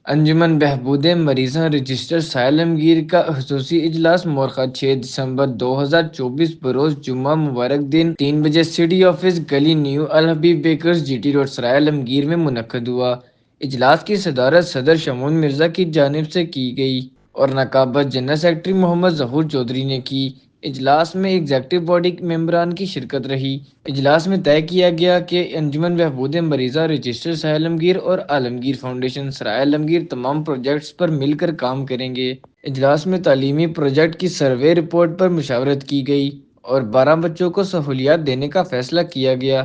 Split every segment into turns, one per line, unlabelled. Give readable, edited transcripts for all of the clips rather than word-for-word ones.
انجمن بہبود مریضاں رجسٹر ساحل عالمگیر کا خصوصی اجلاس مورخہ 6 دسمبر 2024 بروز جمعہ مبارک دن 3 بجے سٹی آفس گلی نیو الحبیب بیکرز جی ٹی روڈ سرائے عالمگیر میں منعقد ہوا۔ اجلاس کی صدارت صدر شمعون مرزا کی جانب سے کی گئی اور نقابت جنرل سیکرٹری محمد ظہور چودھری نے کی۔ اجلاس میں ایگزیکٹو باڈی ممبران کی شرکت رہی۔ اجلاس میں طے کیا گیا کہ انجمن بہبود مریضاں رجسٹر ساحل عالمگیر اور عالمگیر فاؤنڈیشن سرائے عالمگیر تمام پروجیکٹس پر مل کر کام کریں گے۔ اجلاس میں تعلیمی پروجیکٹ کی سروے رپورٹ پر مشاورت کی گئی اور 12 بچوں کو سہولیات دینے کا فیصلہ کیا گیا۔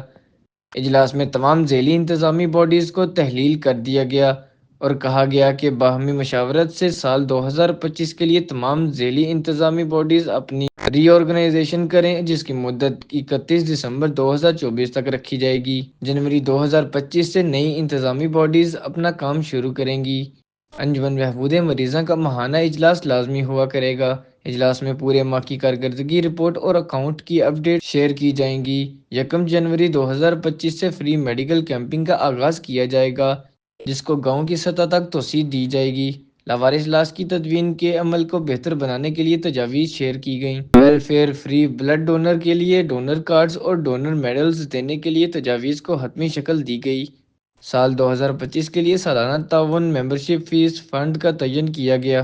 اجلاس میں تمام ذیلی انتظامی باڈیز کو تحلیل کر دیا گیا اور کہا گیا کہ باہمی مشاورت سے سال 2025 کے لیے تمام ذیلی انتظامی باڈیز اپنی ری آرگنائزیشن کریں، جس کی مدت 31 دسمبر 2024 تک رکھی جائے گی۔ جنوری 2025 سے نئی انتظامی باڈیز اپنا کام شروع کریں گی۔ انجمن بہبود مریضاں کا ماہانہ اجلاس لازمی ہوا کرے گا۔ اجلاس میں پورے ماہ کی کارکردگی رپورٹ اور اکاؤنٹ کی اپ ڈیٹ شیئر کی جائیں گی۔ 1 جنوری 2025 سے فری میڈیکل کیمپنگ کا آغاز کیا جائے گا، جس کو گاؤں کی سطح تک توسیع دی جائے گی۔ لاوارث لاش کی تدفین کے عمل کو بہتر بنانے کے لیے تجاویز شیئر کی گئیں۔ ویلفیئر فری بلڈ ڈونر کے لیے ڈونر کارڈز اور ڈونر میڈلز دینے کے لیے تجاویز کو حتمی شکل دی گئی۔ سال 2025 کے لیے سالانہ تعاون ممبرشپ فیس فنڈ کا تعین کیا گیا۔